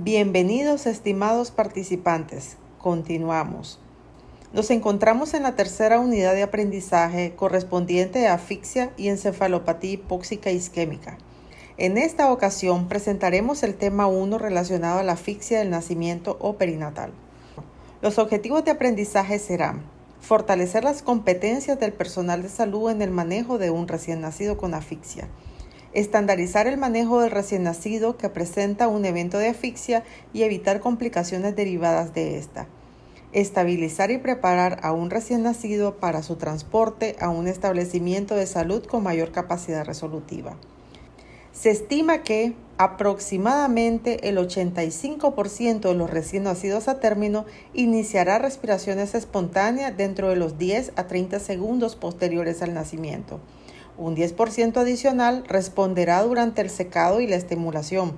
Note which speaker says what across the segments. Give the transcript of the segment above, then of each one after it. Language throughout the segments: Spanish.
Speaker 1: Bienvenidos, estimados participantes. Continuamos. Nos encontramos en la tercera unidad de aprendizaje correspondiente a asfixia y encefalopatía hipóxica isquémica. En esta ocasión presentaremos el tema 1 relacionado a la asfixia del nacimiento o perinatal. Los objetivos de aprendizaje serán fortalecer las competencias del personal de salud en el manejo de un recién nacido con asfixia, estandarizar el manejo del recién nacido que presenta un evento de asfixia y evitar complicaciones derivadas de esta, estabilizar y preparar a un recién nacido para su transporte a un establecimiento de salud con mayor capacidad resolutiva. Se estima que aproximadamente el 85% de los recién nacidos a término iniciará respiraciones espontáneas dentro de los 10 a 30 segundos posteriores al nacimiento. Un 10% adicional responderá durante el secado y la estimulación.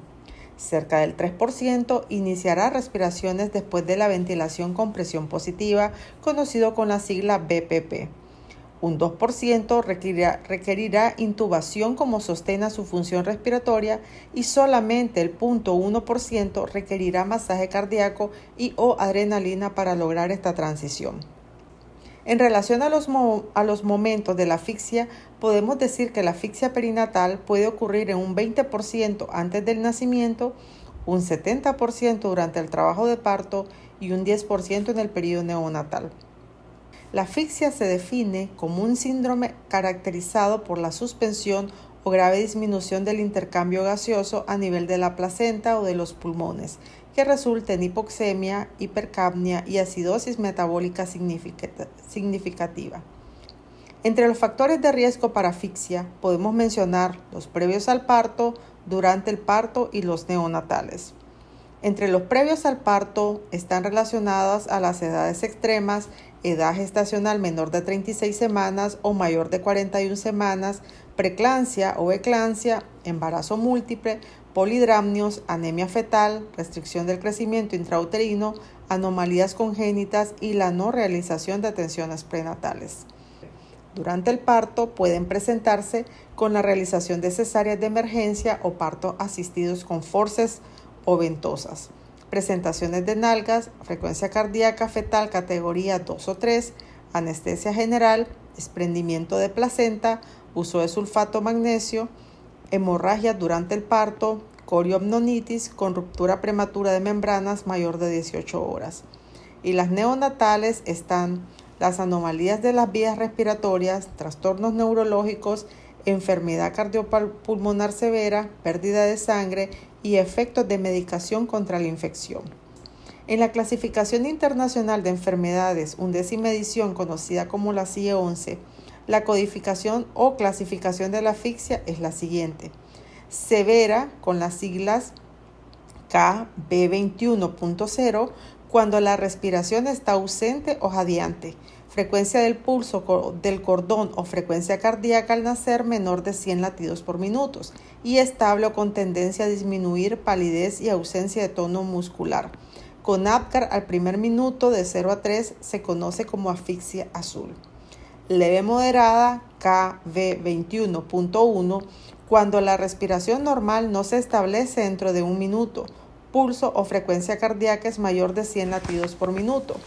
Speaker 1: Cerca del 3% iniciará respiraciones después de la ventilación con presión positiva, conocido con la sigla BPP. Un 2% requerirá intubación como sostén a su función respiratoria y solamente el 0.1% requerirá masaje cardíaco y o adrenalina para lograr esta transición. En relación a los momentos de la asfixia, podemos decir que la asfixia perinatal puede ocurrir en un 20% antes del nacimiento, un 70% durante el trabajo de parto y un 10% en el periodo neonatal. La asfixia se define como un síndrome caracterizado por la suspensión o grave disminución del intercambio gaseoso a nivel de la placenta o de los pulmones, que resulta en hipoxemia, hipercapnia y acidosis metabólica significativa. Entre los factores de riesgo para asfixia podemos mencionar los previos al parto, durante el parto y los neonatales. Entre los previos al parto están relacionadas a las edades extremas, edad gestacional menor de 36 semanas o mayor de 41 semanas, preeclampsia o eclampsia, embarazo múltiple, polidramnios, anemia fetal, restricción del crecimiento intrauterino, anomalías congénitas y la no realización de atenciones prenatales. Durante el parto pueden presentarse con la realización de cesáreas de emergencia o partos asistidos con forceps o ventosas, presentaciones de nalgas, frecuencia cardíaca fetal categoría 2 o 3, anestesia general, desprendimiento de placenta, uso de sulfato magnesio, hemorragia durante el parto, coriopnonitis con ruptura prematura de membranas mayor de 18 horas. Y las neonatales están las anomalías de las vías respiratorias, trastornos neurológicos, enfermedad cardiopulmonar severa, pérdida de sangre y efectos de medicación contra la infección. En la clasificación internacional de enfermedades, 11ª edición conocida como la CIE 11, la codificación o clasificación de la asfixia es la siguiente: severa con las siglas KB21.0 cuando la respiración está ausente o jadeante, frecuencia del pulso del cordón o frecuencia cardíaca al nacer menor de 100 latidos por minuto y estable o con tendencia a disminuir, palidez y ausencia de tono muscular. Con Apgar al primer minuto de 0 a 3 se conoce como asfixia azul. Leve moderada KB21.1 cuando la respiración normal no se establece dentro de un minuto, pulso o frecuencia cardíaca es mayor de 100 latidos por minuto,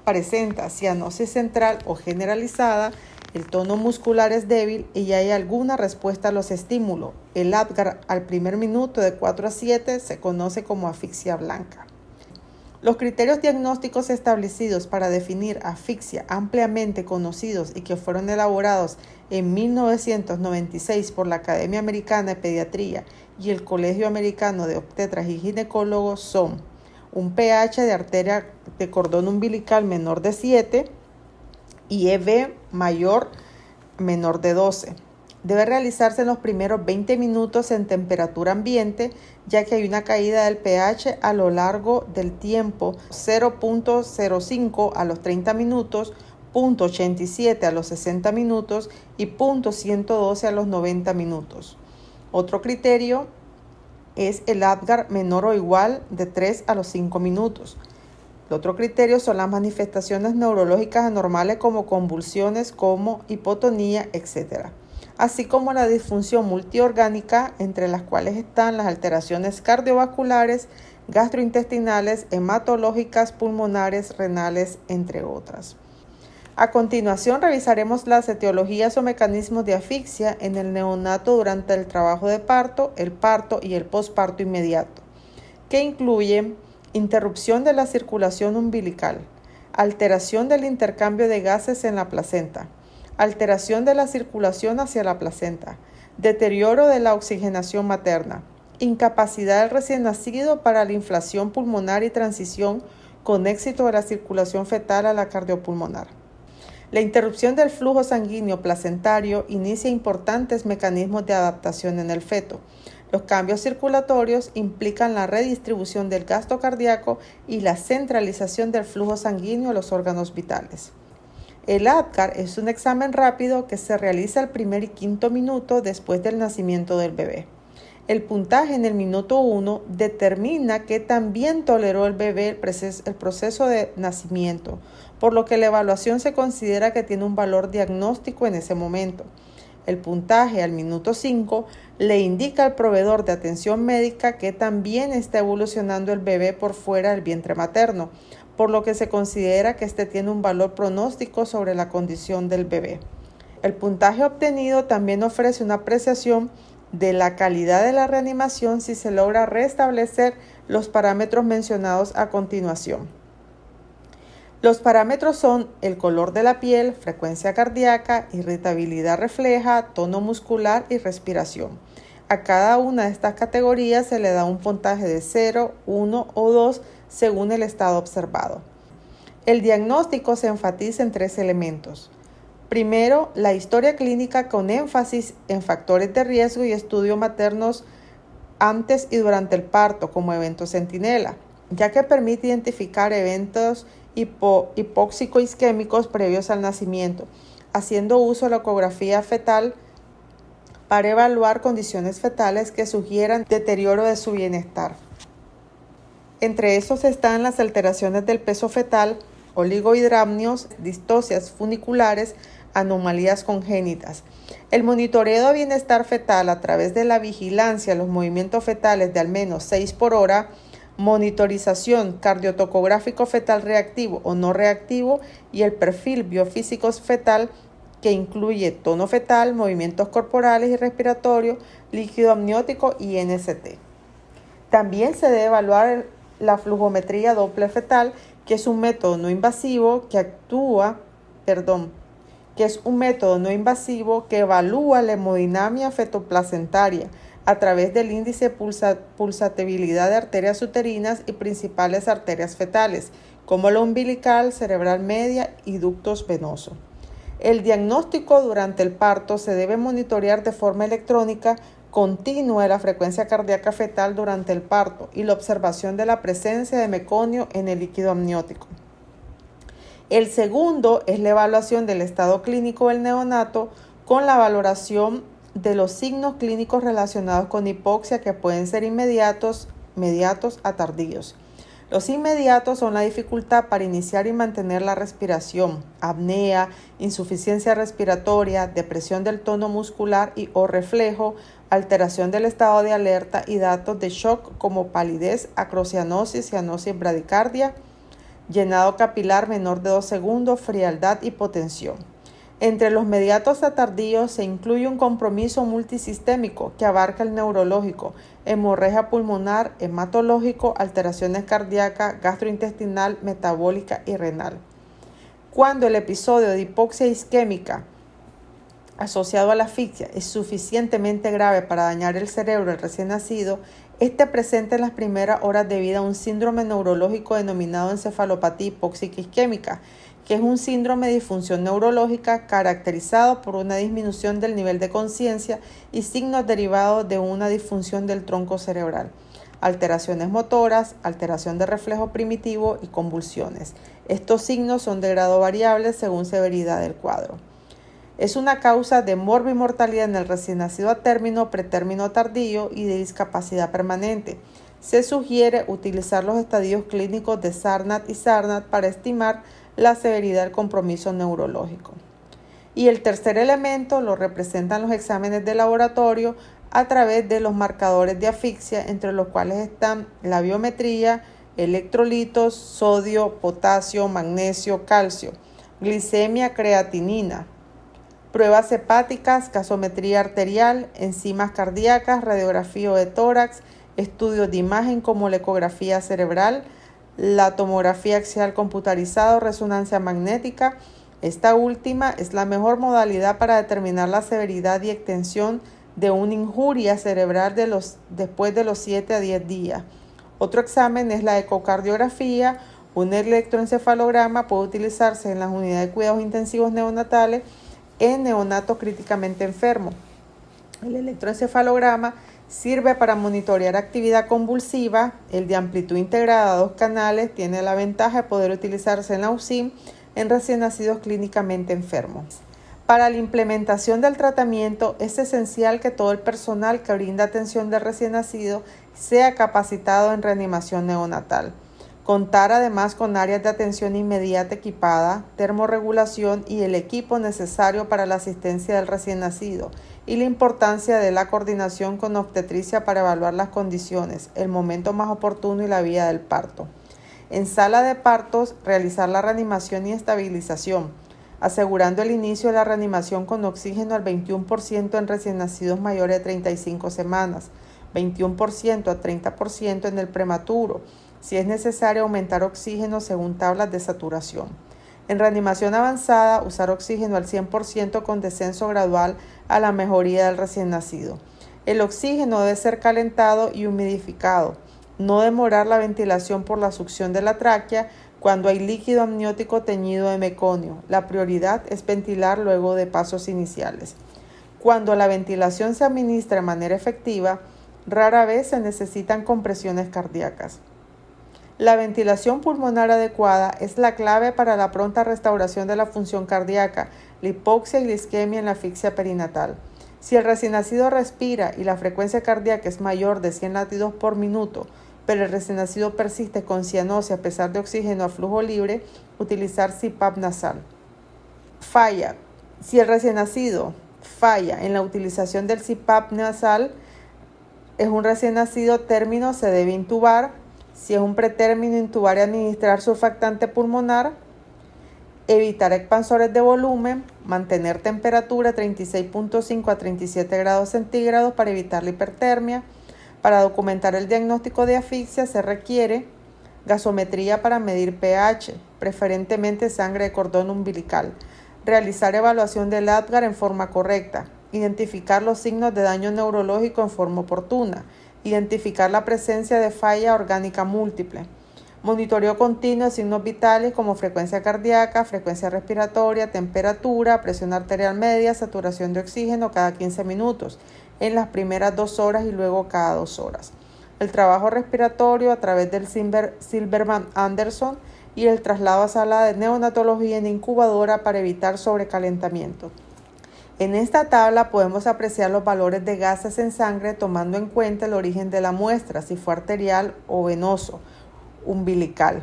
Speaker 1: presenta cianosis central o generalizada, el tono muscular es débil y hay alguna respuesta a los estímulos. El Apgar al primer minuto de 4 a 7 se conoce como asfixia blanca. Los criterios diagnósticos establecidos para definir asfixia ampliamente conocidos y que fueron elaborados en 1996 por la Academia Americana de Pediatría y el Colegio Americano de Obstetras y Ginecólogos son un pH de arteria de cordón umbilical menor de 7 y EV menor de 12. Debe realizarse en los primeros 20 minutos en temperatura ambiente, ya que hay una caída del pH a lo largo del tiempo, 0.05 a los 30 minutos, 0.87 a los 60 minutos y 0.112 a los 90 minutos. Otro criterio es el Apgar menor o igual de 3 a los 5 minutos. El otro criterio son las manifestaciones neurológicas anormales como convulsiones, como hipotonía, etc., así como la disfunción multiorgánica, entre las cuales están las alteraciones cardiovasculares, gastrointestinales, hematológicas, pulmonares, renales, entre otras. A continuación revisaremos las etiologías o mecanismos de asfixia en el neonato durante el trabajo de parto, el parto y el posparto inmediato, que incluyen interrupción de la circulación umbilical, alteración del intercambio de gases en la placenta, alteración de la circulación hacia la placenta, deterioro de la oxigenación materna, incapacidad del recién nacido para la inflación pulmonar y transición con éxito de la circulación fetal a la cardiopulmonar. La interrupción del flujo sanguíneo placentario inicia importantes mecanismos de adaptación en el feto. Los cambios circulatorios implican la redistribución del gasto cardíaco y la centralización del flujo sanguíneo a los órganos vitales. El ADCAR es un examen rápido que se realiza el primer y quinto minuto después del nacimiento del bebé. El puntaje en el minuto 1 determina qué tan bien toleró el bebé el proceso de nacimiento, por lo que la evaluación se considera que tiene un valor diagnóstico en ese momento. El puntaje al minuto 5 le indica al proveedor de atención médica que también está evolucionando el bebé por fuera del vientre materno, por lo que se considera que este tiene un valor pronóstico sobre la condición del bebé. El puntaje obtenido también ofrece una apreciación de la calidad de la reanimación si se logra restablecer los parámetros mencionados a continuación. Los parámetros son el color de la piel, frecuencia cardíaca, irritabilidad refleja, tono muscular y respiración. A cada una de estas categorías se le da un puntaje de 0, 1 o 2 según el estado observado. El diagnóstico se enfatiza en 3 elementos. Primero, la historia clínica con énfasis en factores de riesgo y estudios maternos antes y durante el parto como evento centinela, ya que permite identificar eventos hipóxico-isquémicos previos al nacimiento, haciendo uso de la ecografía fetal para evaluar condiciones fetales que sugieran deterioro de su bienestar. Entre estos están las alteraciones del peso fetal, oligohidramnios, distocias funiculares, anomalías congénitas. El monitoreo de bienestar fetal a través de la vigilancia de los movimientos fetales de al menos 6 por hora, monitorización cardiotocográfico fetal reactivo o no reactivo y el perfil biofísico fetal que incluye tono fetal, movimientos corporales y respiratorios, líquido amniótico y NST. También se debe evaluar la flujometría Doppler fetal, que es un método no invasivo que evalúa la hemodinamia fetoplacentaria a través del índice pulsatividad de arterias uterinas y principales arterias fetales, como la umbilical, cerebral media y ductos venosos. El diagnóstico durante el parto se debe monitorear de forma electrónica continua de la frecuencia cardíaca fetal durante el parto y la observación de la presencia de meconio en el líquido amniótico. El segundo es la evaluación del estado clínico del neonato con la valoración de los signos clínicos relacionados con hipoxia que pueden ser inmediatos a tardíos. Los inmediatos son la dificultad para iniciar y mantener la respiración, apnea, insuficiencia respiratoria, depresión del tono muscular o reflejo, alteración del estado de alerta y datos de shock como palidez, acrocianosis, cianosis, bradicardia, llenado capilar menor de 2 segundos, frialdad, hipotensión. Entre los mediatos a tardíos se incluye un compromiso multisistémico que abarca el neurológico, hemorragia pulmonar, hematológico, alteraciones cardíacas, gastrointestinal, metabólica y renal. Cuando el episodio de hipoxia isquémica asociado a la asfixia es suficientemente grave para dañar el cerebro del recién nacido, este presenta en las primeras horas de vida un síndrome neurológico denominado encefalopatía hipóxica isquémica, que es un síndrome de disfunción neurológica caracterizado por una disminución del nivel de conciencia y signos derivados de una disfunción del tronco cerebral, alteraciones motoras, alteración de reflejo primitivo y convulsiones. Estos signos son de grado variable según severidad del cuadro. Es una causa de morbimortalidad en el recién nacido a término, pretérmino tardío y de discapacidad permanente. Se sugiere utilizar los estadios clínicos de Sarnat y Sarnat para estimar la severidad del compromiso neurológico. Y el tercer elemento lo representan los exámenes de laboratorio a través de los marcadores de asfixia, entre los cuales están la biometría, electrolitos, sodio, potasio, magnesio, calcio, glicemia, creatinina, pruebas hepáticas, gasometría arterial, enzimas cardíacas, radiografía de tórax, estudios de imagen como la ecografía cerebral, la tomografía axial computarizada o resonancia magnética. Esta última es la mejor modalidad para determinar la severidad y extensión de una injuria cerebral después de los 7 a 10 días. Otro examen es la ecocardiografía. Un electroencefalograma puede utilizarse en las unidades de cuidados intensivos neonatales en neonatos críticamente enfermos. El electroencefalograma sirve para monitorear actividad convulsiva. El de amplitud integrada a 2 canales tiene la ventaja de poder utilizarse en la UCIM en recién nacidos clínicamente enfermos. Para la implementación del tratamiento es esencial que todo el personal que brinda atención del recién nacido sea capacitado en reanimación neonatal. Contar además con áreas de atención inmediata equipada, termorregulación y el equipo necesario para la asistencia del recién nacido, y la importancia de la coordinación con obstetricia para evaluar las condiciones, el momento más oportuno y la vía del parto. En sala de partos, realizar la reanimación y estabilización, asegurando el inicio de la reanimación con oxígeno al 21% en recién nacidos mayores de 35 semanas, 21% a 30% en el prematuro. Si es necesario, aumentar oxígeno según tablas de saturación. En reanimación avanzada, usar oxígeno al 100% con descenso gradual a la mejoría del recién nacido. El oxígeno debe ser calentado y humidificado. No demorar la ventilación por la succión de la tráquea cuando hay líquido amniótico teñido de meconio. La prioridad es ventilar luego de pasos iniciales. Cuando la ventilación se administra de manera efectiva, rara vez se necesitan compresiones cardíacas. La ventilación pulmonar adecuada es la clave para la pronta restauración de la función cardíaca, la hipoxia y la isquemia en la asfixia perinatal. Si el recién nacido respira y la frecuencia cardíaca es mayor de 100 latidos por minuto, pero el recién nacido persiste con cianosis a pesar de oxígeno a flujo libre, utilizar CPAP nasal. Falla. Si el recién nacido falla en la utilización del CPAP nasal, es un recién nacido término, se debe intubar. Si es un pretérmino, intubar y administrar surfactante pulmonar, evitar expansores de volumen, mantener temperatura 36.5 a 37 grados centígrados para evitar la hipertermia. Para documentar el diagnóstico de asfixia se requiere gasometría para medir pH, preferentemente sangre de cordón umbilical, realizar evaluación del Apgar en forma correcta, identificar los signos de daño neurológico en forma oportuna, identificar la presencia de falla orgánica múltiple, monitoreo continuo de signos vitales como frecuencia cardíaca, frecuencia respiratoria, temperatura, presión arterial media, saturación de oxígeno cada 15 minutos en las primeras 2 horas y luego cada 2 horas. El trabajo respiratorio a través del Silberman-Anderson y el traslado a sala de neonatología en incubadora para evitar sobrecalentamiento. En esta tabla podemos apreciar los valores de gases en sangre tomando en cuenta el origen de la muestra, si fue arterial o venoso, umbilical,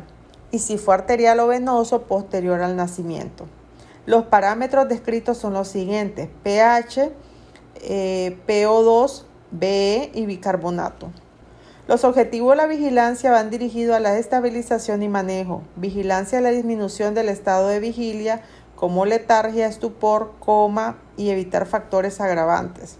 Speaker 1: y si fue arterial o venoso posterior al nacimiento. Los parámetros descritos son los siguientes: pH, PO2, BE y bicarbonato. Los objetivos de la vigilancia van dirigidos a la estabilización y manejo, vigilancia a la disminución del estado de vigilia, como letargia, estupor, coma y evitar factores agravantes.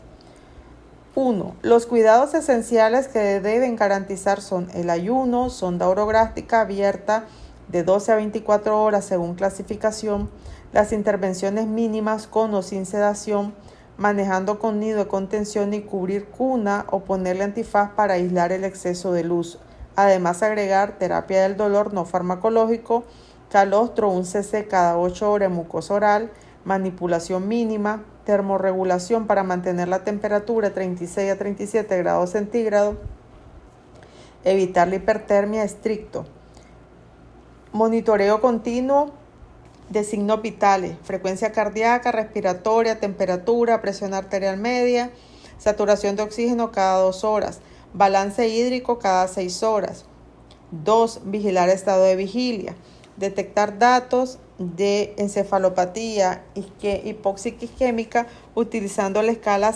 Speaker 1: 1. Los cuidados esenciales que deben garantizar son el ayuno, sonda orogástica abierta de 12 a 24 horas según clasificación, las intervenciones mínimas con o sin sedación, manejando con nido de contención y cubrir cuna o ponerle antifaz para aislar el exceso de luz. Además, agregar terapia del dolor no farmacológico, calostro 1 cc cada 8 horas en mucosa oral, manipulación mínima, termorregulación para mantener la temperatura 36 a 37 grados centígrados, evitar la hipertermia estricto, monitoreo continuo de signos vitales, frecuencia cardíaca, respiratoria, temperatura, presión arterial media, saturación de oxígeno cada 2 horas, balance hídrico cada 6 horas. 2. Vigilar estado de vigilia. Detectar datos de encefalopatía hipóxica isquémica utilizando la escala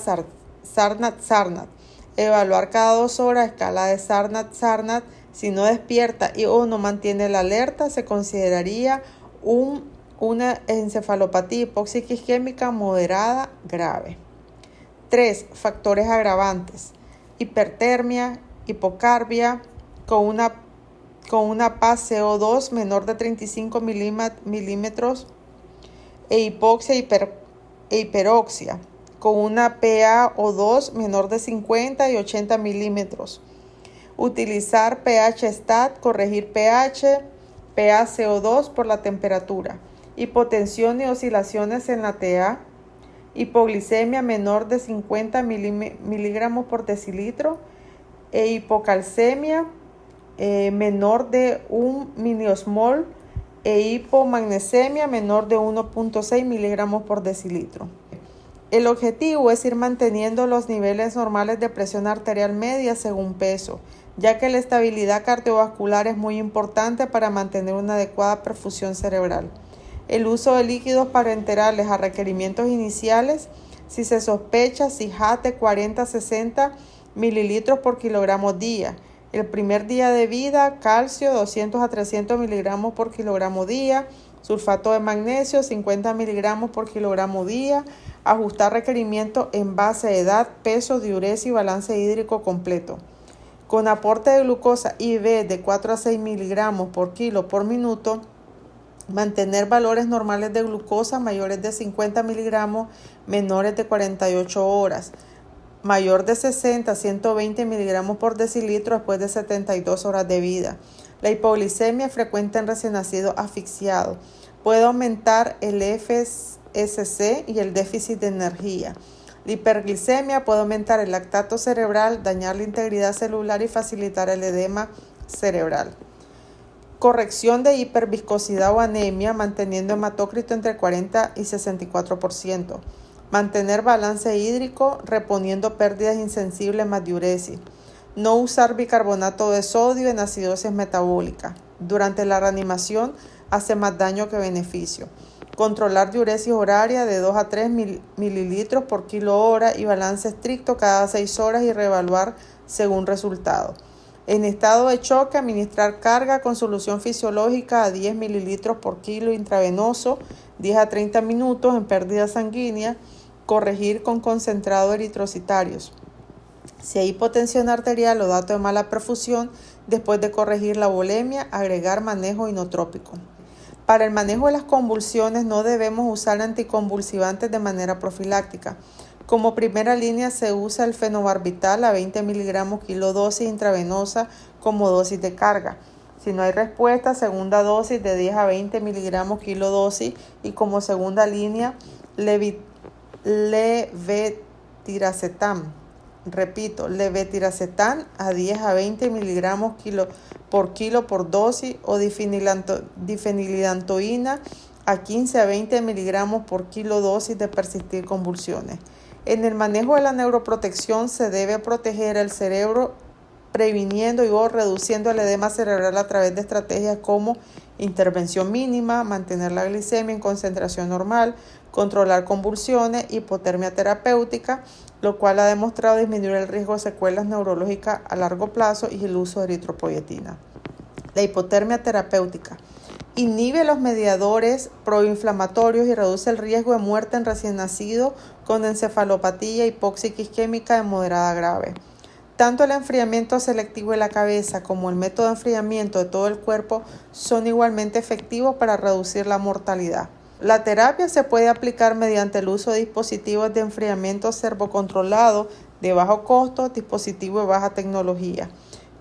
Speaker 1: Sarnat. Evaluar cada 2 horas escala de Sarnat. Si no despierta o no mantiene la alerta, se consideraría una encefalopatía hipóxica isquémica moderada grave. 3. Factores agravantes. Hipertermia, hipocarbia con una paz CO2 menor de 35 milímetros e hipoxia e hiperoxia con una PaO2 menor de 50 y 80 milímetros. Utilizar pH stat, corregir pH, PaCO2 por la temperatura. Hipotensión y oscilaciones en la TA. Hipoglicemia menor de 50 miligramos por decilitro e hipocalcemia menor de 1 miliosmol e hipomagnesemia menor de 1.6 miligramos por decilitro. El objetivo es ir manteniendo los niveles normales de presión arterial media según peso, ya que la estabilidad cardiovascular es muy importante para mantener una adecuada perfusión cerebral. El uso de líquidos parenterales a requerimientos iniciales, si se sospecha CIJAT de 40-60 mililitros por kilogramo día. El primer día de vida, calcio 200 a 300 miligramos por kilogramo día, sulfato de magnesio 50 miligramos por kilogramo día. Ajustar requerimientos en base a edad, peso, diuresis y balance hídrico completo. Con aporte de glucosa IV de 4 a 6 miligramos por kilo por minuto, mantener valores normales de glucosa mayores de 50 miligramos, menores de 48 horas, mayor de 60 a 120 miligramos por decilitro después de 72 horas de vida. La hipoglicemia frecuente en recién nacido asfixiado. Puede aumentar el FSC y el déficit de energía. La hiperglicemia puede aumentar el lactato cerebral, dañar la integridad celular y facilitar el edema cerebral. Corrección de hiperviscosidad o anemia, manteniendo hematócrito entre 40 y 64%. Mantener balance hídrico, reponiendo pérdidas insensibles más diuresis. No usar bicarbonato de sodio en acidosis metabólica. Durante la reanimación hace más daño que beneficio. Controlar diuresis horaria de 2 a 3 mililitros por kilo hora y balance estricto cada 6 horas y reevaluar según resultado. En estado de choque, administrar carga con solución fisiológica a 10 mililitros por kilo intravenoso, 10 a 30 minutos en pérdida sanguínea, corregir con concentrado eritrocitarios. Si hay hipotensión arterial o dato de mala perfusión, después de corregir la volemia, agregar manejo inotrópico. Para el manejo de las convulsiones no debemos usar anticonvulsivantes de manera profiláctica. Como primera línea se usa el fenobarbital a 20 miligramos kilodosis intravenosa como dosis de carga. Si no hay respuesta, segunda dosis de 10 a 20 miligramos kilodosis y como segunda línea levetiracetam. Repito, levetiracetam a 10 a 20 miligramos por kilo por dosis o difenilidantoína a 15 a 20 miligramos por kilo dosis de persistir convulsiones. En el manejo de la neuroprotección se debe proteger el cerebro previniendo o reduciendo el edema cerebral a través de estrategias como intervención mínima, mantener la glicemia en concentración normal, controlar convulsiones, hipotermia terapéutica, lo cual ha demostrado disminuir el riesgo de secuelas neurológicas a largo plazo y el uso de eritropoyetina. La hipotermia terapéutica inhibe los mediadores proinflamatorios y reduce el riesgo de muerte en recién nacido con encefalopatía hipóxica isquémica de moderada grave. Tanto el enfriamiento selectivo de la cabeza como el método de enfriamiento de todo el cuerpo son igualmente efectivos para reducir la mortalidad. La terapia se puede aplicar mediante el uso de dispositivos de enfriamiento servocontrolado de bajo costo, dispositivos de baja tecnología.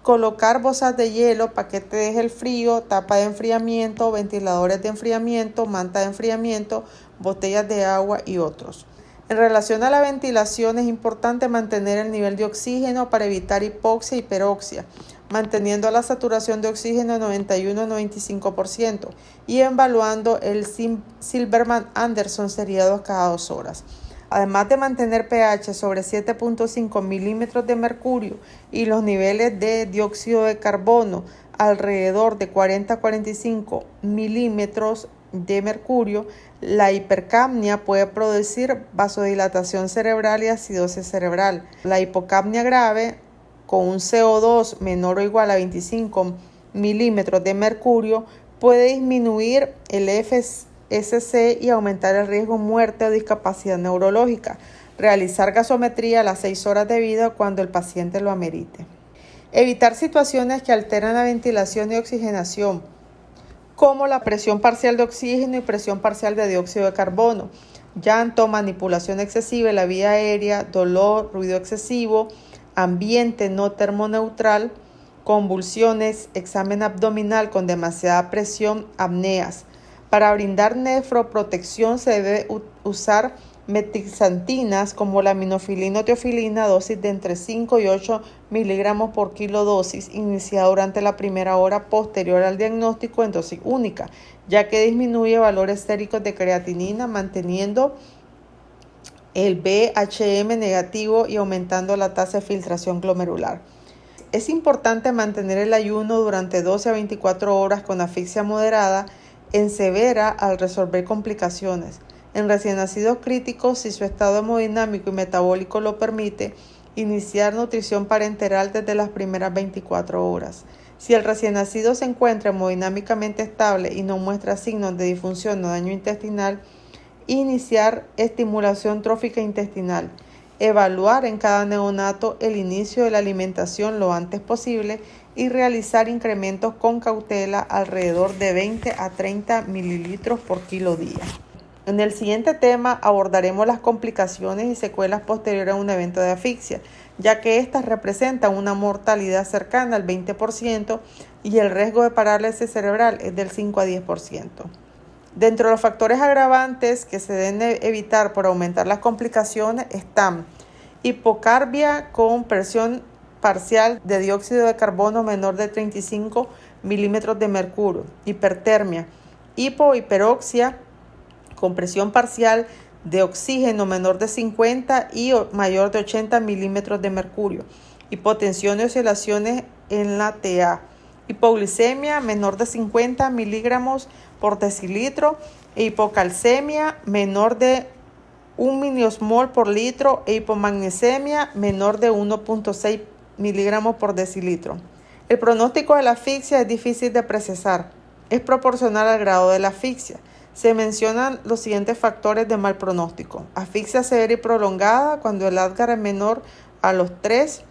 Speaker 1: Colocar bolsas de hielo, paquete de gel frío, tapa de enfriamiento, ventiladores de enfriamiento, manta de enfriamiento, botellas de agua y otros. En relación a la ventilación es importante mantener el nivel de oxígeno para evitar hipoxia y hiperoxia, manteniendo la saturación de oxígeno en 91-95% y evaluando el Silberman-Anderson seriados cada 2 horas. Además de mantener pH sobre 7.5 milímetros de mercurio y los niveles de dióxido de carbono alrededor de 40 a 45 milímetros de mercurio. La hipercapnia puede producir vasodilatación cerebral y acidosis cerebral. La hipocapnia grave, con un CO2 menor o igual a 25 milímetros de mercurio, puede disminuir el FSC y aumentar el riesgo de muerte o discapacidad neurológica. Realizar gasometría a las 6 horas de vida cuando el paciente lo amerite. Evitar situaciones que alteran la ventilación y oxigenación, como la presión parcial de oxígeno y presión parcial de dióxido de carbono, llanto, manipulación excesiva de la vía aérea, dolor, ruido excesivo, ambiente no termoneutral, convulsiones, examen abdominal con demasiada presión, apneas. Para brindar nefroprotección se debe usar metilxantinas como la minofilina o teofilina, dosis de entre 5 y 8 miligramos por kilo dosis, iniciada durante la primera hora posterior al diagnóstico en dosis única, ya que disminuye valores séricos de creatinina, manteniendo el BHM negativo y aumentando la tasa de filtración glomerular. Es importante mantener el ayuno durante 12 a 24 horas con asfixia moderada en severa al resolver complicaciones. En recién nacidos críticos, si su estado hemodinámico y metabólico lo permite, iniciar nutrición parenteral desde las primeras 24 horas. Si el recién nacido se encuentra hemodinámicamente estable y no muestra signos de disfunción o daño intestinal, iniciar estimulación trófica intestinal. Evaluar en cada neonato el inicio de la alimentación lo antes posible y realizar incrementos con cautela alrededor de 20 a 30 mililitros por kilo día. En el siguiente tema abordaremos las complicaciones y secuelas posteriores a un evento de asfixia, ya que estas representan una mortalidad cercana al 20% y el riesgo de parálisis cerebral es del 5 a 10%. Dentro de los factores agravantes que se deben evitar por aumentar las complicaciones están hipocarbia con presión parcial de dióxido de carbono menor de 35 milímetros de mercurio, hipertermia, hiperoxia con presión parcial de oxígeno menor de 50 y mayor de 80 milímetros de mercurio, hipotensión y oscilaciones en la TA, hipoglicemia menor de 50 miligramos por decilitro e hipocalcemia menor de 1 miliosmol por litro e hipomagnesemia menor de 1.6 miligramos por decilitro. El pronóstico de la asfixia es difícil de precisar, es proporcional al grado de la asfixia. Se mencionan los siguientes factores de mal pronóstico: asfixia severa y prolongada cuando el Apgar es menor a los 3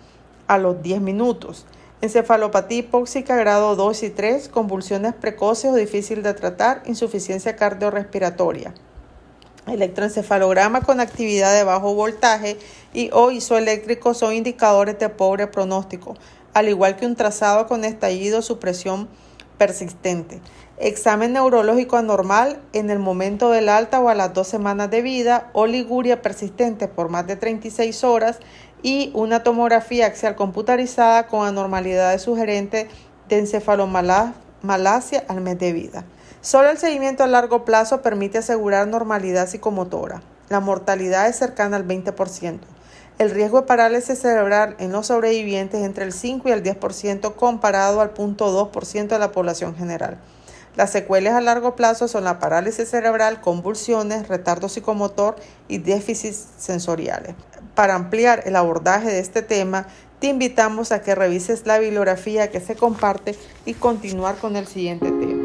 Speaker 1: a los 10 minutos. Encefalopatía hipóxica grado 2 y 3, convulsiones precoces o difícil de tratar, insuficiencia cardiorrespiratoria. Electroencefalograma con actividad de bajo voltaje o isoeléctrico son indicadores de pobre pronóstico, al igual que un trazado con estallido, supresión persistente. Examen neurológico anormal en el momento del alta o a las 2 semanas de vida, oliguria persistente por más de 36 horas y una tomografía axial computarizada con anormalidades sugerentes de encefalomalacia al mes de vida. Solo el seguimiento a largo plazo permite asegurar normalidad psicomotora. La mortalidad es cercana al 20%. El riesgo de parálisis cerebral en los sobrevivientes es entre el 5 y el 10% comparado al 0.2% de la población general. Las secuelas a largo plazo son la parálisis cerebral, convulsiones, retardo psicomotor y déficits sensoriales. Para ampliar el abordaje de este tema, te invitamos a que revises la bibliografía que se comparte y continuar con el siguiente tema.